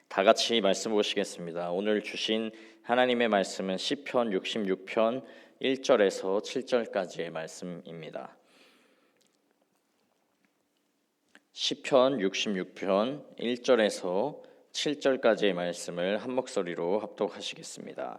다 같이 말씀 보시겠습니다. 오늘 주신 하나님의 말씀은 시편 66편 1절에서 7절까지의 말씀입니다. 시편 66편 1절에서 7절까지의 말씀을 한 목소리로 합독하시겠습니다.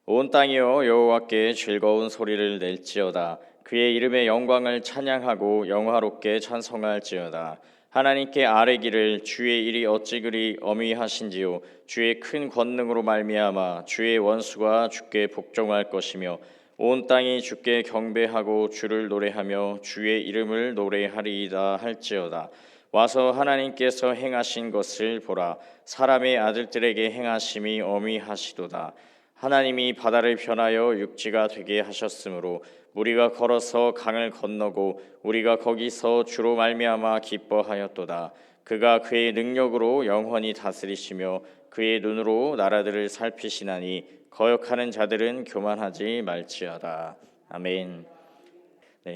온 땅이여 여호와께 즐거운 소리를 낼지어다. 그의 이름의 영광을 찬양하고 영화롭게 찬송할지어다. 하나님께 아뢰기를 주의 일이 어찌 그리 어미하신지요. 주의 큰 권능으로 말미암아 주의 원수가 주께 복종할 것이며 온 땅이 주께 경배하고 주를 노래하며 주의 이름을 노래하리이다 할지어다. 와서 하나님께서 행하신 것을 보라. 사람의 아들들에게 행하심이 어미하시도다. 하나님이 바다를 변하여 육지가 되게 하셨으므로 우리가 걸어서 강을 건너고 우리가 거기서 주로 말미암아 기뻐하였도다. 그가 그의 능력으로 영원히 다스리시며 그의 눈으로 나라들을 살피시나니 거역하는 자들은 교만하지 말지어다. 아멘.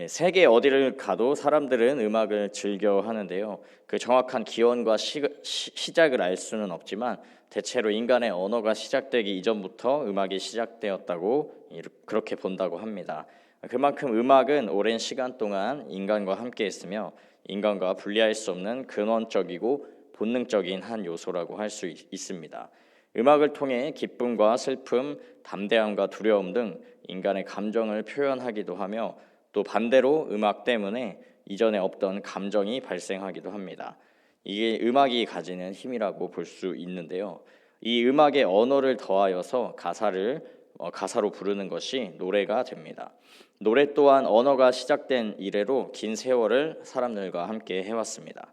세계 어디를 가도 사람들은 음악을 즐겨 하는데요. 그 정확한 기원과 시작을 알 수는 없지만 대체로 인간의 언어가 시작되기 이전부터 음악이 시작되었다고 그렇게 본다고 합니다. 그만큼 음악은 오랜 시간 동안 인간과 함께 했으며 인간과 분리할 수 없는 근원적이고 본능적인 한 요소라고 할 수 있습니다. 음악을 통해 기쁨과 슬픔, 담대함과 두려움 등 인간의 감정을 표현하기도 하며 또 반대로 음악 때문에 이전에 없던 감정이 발생하기도 합니다. 이게 음악이 가지는 힘이라고 볼 수 있는데요. 이 음악의 언어를 더하여서 가사로 부르는 것이 노래가 됩니다. 노래 또한 언어가 시작된 이래로 긴 세월을 사람들과 함께 해왔습니다.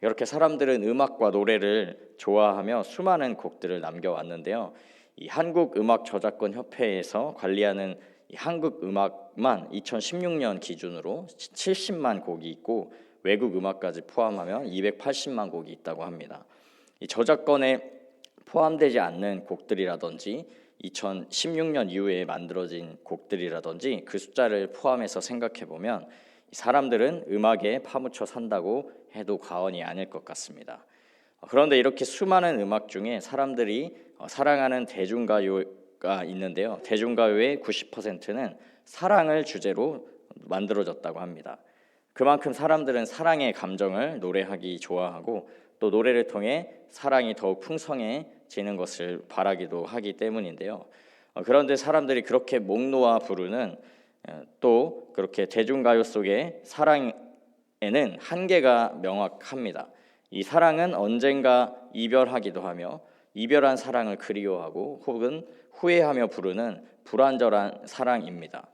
이렇게 사람들은 음악과 노래를 좋아하며 수많은 곡들을 남겨왔는데요. 이 한국음악저작권협회에서 관리하는 한국 음악만 2016년 기준으로 70만 곡이 있고 외국 음악까지 포함하면 280만 곡이 있다고 합니다. 이 저작권에 포함되지 않는 곡들이라든지 2016년 이후에 만들어진 곡들이라든지 그 숫자를 포함해서 생각해보면 사람들은 음악에 파묻혀 산다고 해도 과언이 아닐 것 같습니다. 그런데 이렇게 수많은 음악 중에 사람들이 사랑하는 대중가요가 있는데요. 대중가요의 90%는 사랑을 주제로 만들어졌다고 합니다. 그만큼 사람들은 사랑의 감정을 노래하기 좋아하고 또 노래를 통해 사랑이 더욱 풍성해지는 것을 바라기도 하기 때문인데요. 그런데 사람들이 그렇게 목 놓아 부르는 또 그렇게 대중가요 속의 사랑에는 한계가 명확합니다. 이 사랑은 언젠가 이별하기도 하며 이별한 사랑을 그리워하고 혹은 후회하며 부르는 불완전한 사랑입니다.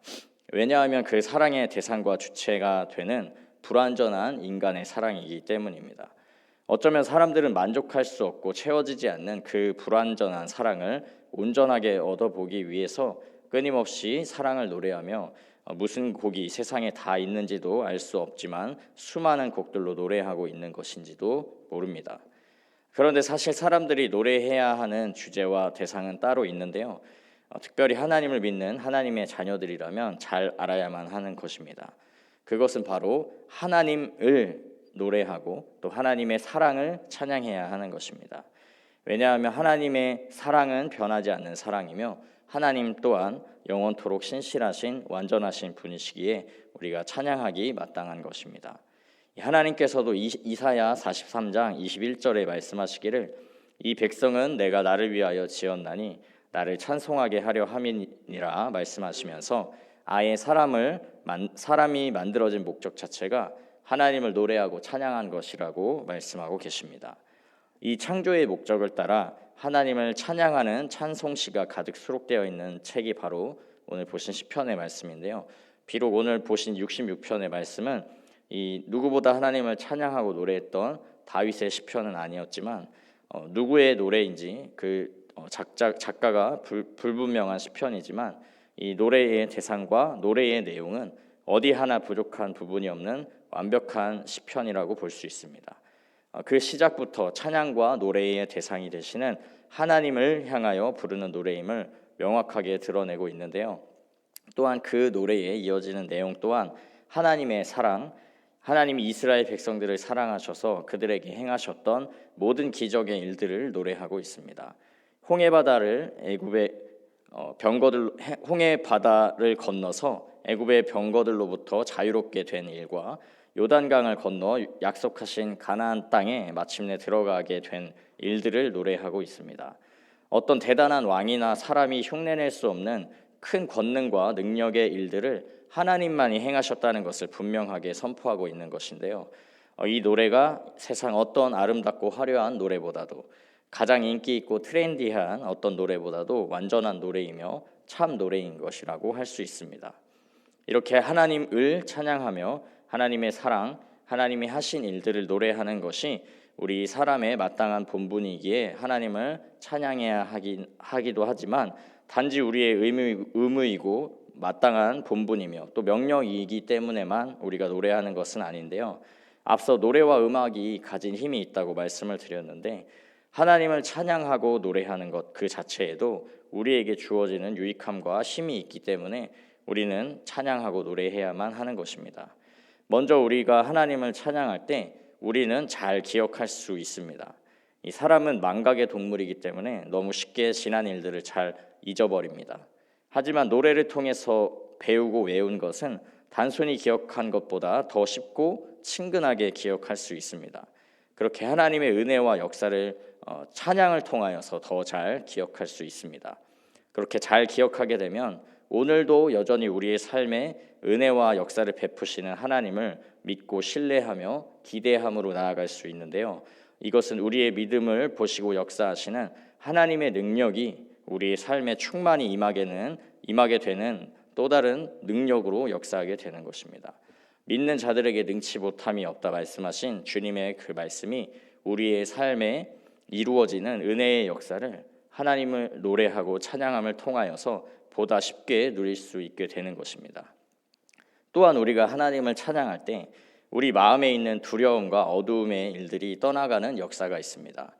왜냐하면 그 사랑의 대상과 주체가 되는 불완전한 인간의 사랑이기 때문입니다. 어쩌면 사람들은 만족할 수 없고 채워지지 않는 그 불완전한 사랑을 온전하게 얻어보기 위해서 끊임없이 사랑을 노래하며 무슨 곡이 세상에 다 있는지도 알 수 없지만 수많은 곡들로 노래하고 있는 것인지도 모릅니다. 그런데 사실 사람들이 노래해야 하는 주제와 대상은 따로 있는데요. 특별히 하나님을 믿는 하나님의 자녀들이라면 잘 알아야만 하는 것입니다. 그것은 바로 하나님을 노래하고 또 하나님의 사랑을 찬양해야 하는 것입니다. 왜냐하면 하나님의 사랑은 변하지 않는 사랑이며 하나님 또한 영원토록 신실하신 완전하신 분이시기에 우리가 찬양하기 마땅한 것입니다. 하나님께서도 이사야 43장 21절에 말씀하시기를 이 백성은 내가 나를 위하여 지었나니 나를 찬송하게 하려 함이니라 말씀하시면서 아예 사람이 만들어진 목적 자체가 하나님을 노래하고 찬양한 것이라고 말씀하고 계십니다. 이 창조의 목적을 따라 하나님을 찬양하는 찬송시가 가득 수록되어 있는 책이 바로 오늘 보신 시편의 말씀인데요. 비록 오늘 보신 66편의 말씀은 이 누구보다 하나님을 찬양하고 노래했던 다윗의 시편은 아니었지만 누구의 노래인지 작가가 불분명한 시편이지만 이 노래의 대상과 노래의 내용은 어디 하나 부족한 부분이 없는 완벽한 시편이라고 볼 수 있습니다. 그 시작부터 찬양과 노래의 대상이 되시는 하나님을 향하여 부르는 노래임을 명확하게 드러내고 있는데요. 또한 그 노래에 이어지는 내용 또한 하나님의 사랑, 하나님이 이스라엘 백성들을 사랑하셔서 그들에게 행하셨던 모든 기적의 일들을 노래하고 있습니다. 홍해 바다를 건너서 애굽의 병거들로부터 자유롭게 된 일과 요단강을 건너 약속하신 가나안 땅에 마침내 들어가게 된 일들을 노래하고 있습니다. 어떤 대단한 왕이나 사람이 흉내낼 수 없는 큰 권능과 능력의 일들을 하나님만이 행하셨다는 것을 분명하게 선포하고 있는 것인데요. 이 노래가 세상 어떤 아름답고 화려한 노래보다도, 가장 인기 있고 트렌디한 어떤 노래보다도 완전한 노래이며 참 노래인 것이라고 할 수 있습니다. 이렇게 하나님을 찬양하며 하나님의 사랑, 하나님이 하신 일들을 노래하는 것이 우리 사람의 마땅한 본분이기에 하나님을 찬양해야 하기도 하지만, 단지 우리의 의무이고 마땅한 본분이며 또 명령이기 때문에만 우리가 노래하는 것은 아닌데요. 앞서 노래와 음악이 가진 힘이 있다고 말씀을 드렸는데, 하나님을 찬양하고 노래하는 것 그 자체에도 우리에게 주어지는 유익함과 힘이 있기 때문에 우리는 찬양하고 노래해야만 하는 것입니다. 먼저 우리가 하나님을 찬양할 때 우리는 잘 기억할 수 있습니다. 이 사람은 망각의 동물이기 때문에 너무 쉽게 지난 일들을 잘 잊어버립니다. 하지만 노래를 통해서 배우고 외운 것은 단순히 기억한 것보다 더 쉽고 친근하게 기억할 수 있습니다. 그렇게 하나님의 은혜와 역사를 찬양을 통하여서 더 잘 기억할 수 있습니다. 그렇게 잘 기억하게 되면 오늘도 여전히 우리의 삶에 은혜와 역사를 베푸시는 하나님을 믿고 신뢰하며 기대함으로 나아갈 수 있는데요. 이것은 우리의 믿음을 보시고 역사하시는 하나님의 능력이 우리의 삶에 충만히 임하게 되는 또 다른 능력으로 역사하게 되는 것입니다. 믿는 자들에게 능치 못함이 없다 말씀하신 주님의 그 말씀이 우리의 삶에 이루어지는 은혜의 역사를 하나님을 노래하고 찬양함을 통하여서 보다 쉽게 누릴 수 있게 되는 것입니다. 또한 우리가 하나님을 찬양할 때 우리 마음에 있는 두려움과 어두움의 일들이 떠나가는 역사가 있습니다.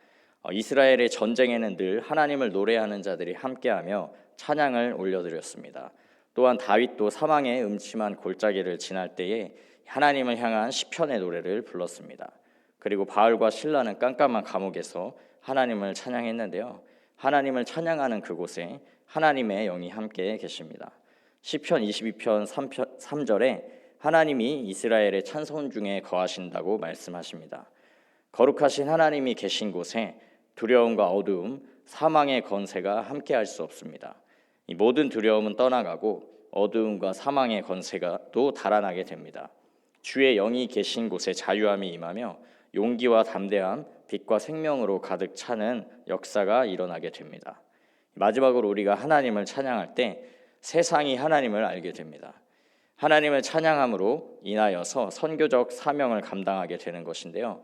이스라엘의 전쟁에는 늘 하나님을 노래하는 자들이 함께하며 찬양을 올려드렸습니다. 또한 다윗도 사망의 음침한 골짜기를 지날 때에 하나님을 향한 시편의 노래를 불렀습니다. 그리고 바울과 실라는 깜깜한 감옥에서 하나님을 찬양했는데요. 하나님을 찬양하는 그곳에 하나님의 영이 함께 계십니다. 시편 22편 3절에 하나님이 이스라엘의 찬송 중에 거하신다고 말씀하십니다. 거룩하신 하나님이 계신 곳에 두려움과 어두움, 사망의 건세가 함께할 수 없습니다. 이 모든 두려움은 떠나가고 어두움과 사망의 건세가 또 달아나게 됩니다. 주의 영이 계신 곳에 자유함이 임하며 용기와 담대함, 빛과 생명으로 가득 차는 역사가 일어나게 됩니다. 마지막으로 우리가 하나님을 찬양할 때 세상이 하나님을 알게 됩니다. 하나님을 찬양함으로 인하여서 선교적 사명을 감당하게 되는 것인데요.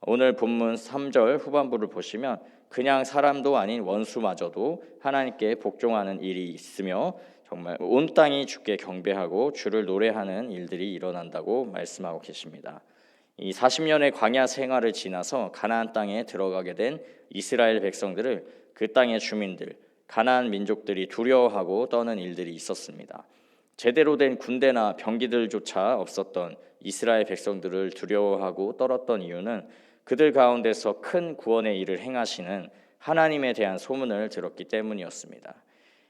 오늘 본문 3절 후반부를 보시면 그냥 사람도 아닌 원수마저도 하나님께 복종하는 일이 있으며 정말 온 땅이 주께 경배하고 주를 노래하는 일들이 일어난다고 말씀하고 계십니다. 이 40년의 광야 생활을 지나서 가나안 땅에 들어가게 된 이스라엘 백성들을 그 땅의 주민들, 가나안 민족들이 두려워하고 떠는 일들이 있었습니다. 제대로 된 군대나 병기들조차 없었던 이스라엘 백성들을 두려워하고 떨었던 이유는 그들 가운데서 큰 구원의 일을 행하시는 하나님에 대한 소문을 들었기 때문이었습니다.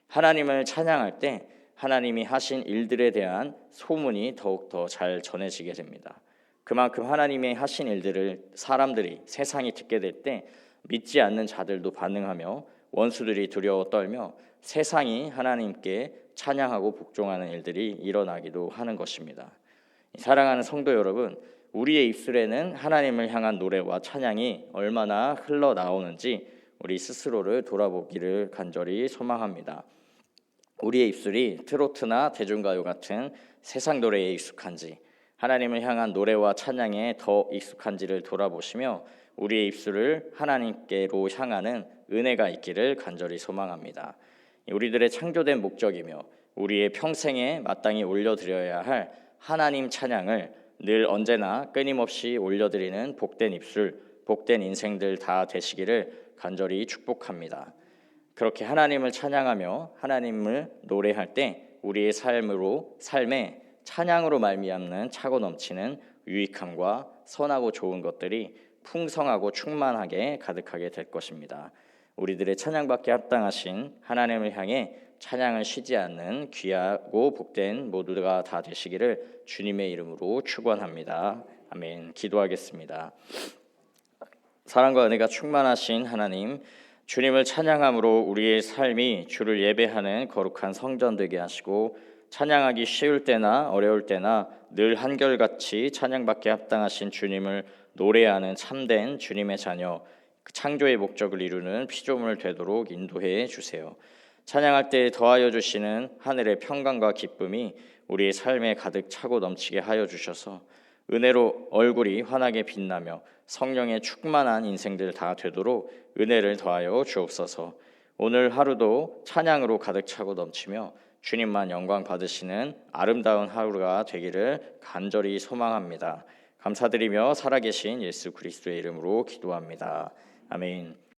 하나님을 찬양할 때 하나님이 하신 일들에 대한 소문이 더욱더 잘 전해지게 됩니다. 그만큼 하나님의 하신 일들을 사람들이, 세상이 듣게 될 때 믿지 않는 자들도 반응하며 원수들이 두려워 떨며 세상이 하나님께 찬양하고 복종하는 일들이 일어나기도 하는 것입니다. 사랑하는 성도 여러분, 우리의 입술에는 하나님을 향한 노래와 찬양이 얼마나 흘러나오는지 우리 스스로를 돌아보기를 간절히 소망합니다. 우리의 입술이 트로트나 대중가요 같은 세상 노래에 익숙한지, 하나님을 향한 노래와 찬양에 더 익숙한지를 돌아보시며 우리의 입술을 하나님께로 향하는 은혜가 있기를 간절히 소망합니다. 우리들의 창조된 목적이며 우리의 평생에 마땅히 올려드려야 할 하나님 찬양을 늘 언제나 끊임없이 올려드리는 복된 입술, 복된 인생들 다 되시기를 간절히 축복합니다. 그렇게 하나님을 찬양하며 하나님을 노래할 때 우리의 삶에 찬양으로 말미암는 차고 넘치는 유익함과 선하고 좋은 것들이 풍성하고 충만하게 가득하게 될 것입니다. 우리들의 찬양받기에 합당하신 하나님을 향해 찬양을 쉬지 않는 귀하고 복된 모두가 다 되시기를 주님의 이름으로 축원합니다. 아멘. 기도하겠습니다. 사랑과 은혜가 충만하신 하나님, 주님을 찬양함으로 우리의 삶이 주를 예배하는 거룩한 성전 되게 하시고 찬양하기 쉬울 때나 어려울 때나 늘 한결같이 찬양받기에 합당하신 주님을 노래하는 참된 주님의 자녀, 창조의 목적을 이루는 피조물 되도록 인도해 주세요. 찬양할 때 더하여 주시는 하늘의 평강과 기쁨이 우리의 삶에 가득 차고 넘치게 하여 주셔서 은혜로 얼굴이 환하게 빛나며 성령의 충만한 인생들 다 되도록 은혜를 더하여 주옵소서. 오늘 하루도 찬양으로 가득 차고 넘치며 주님만 영광 받으시는 아름다운 하루가 되기를 간절히 소망합니다. 감사드리며 살아계신 예수 그리스도의 이름으로 기도합니다. 아멘.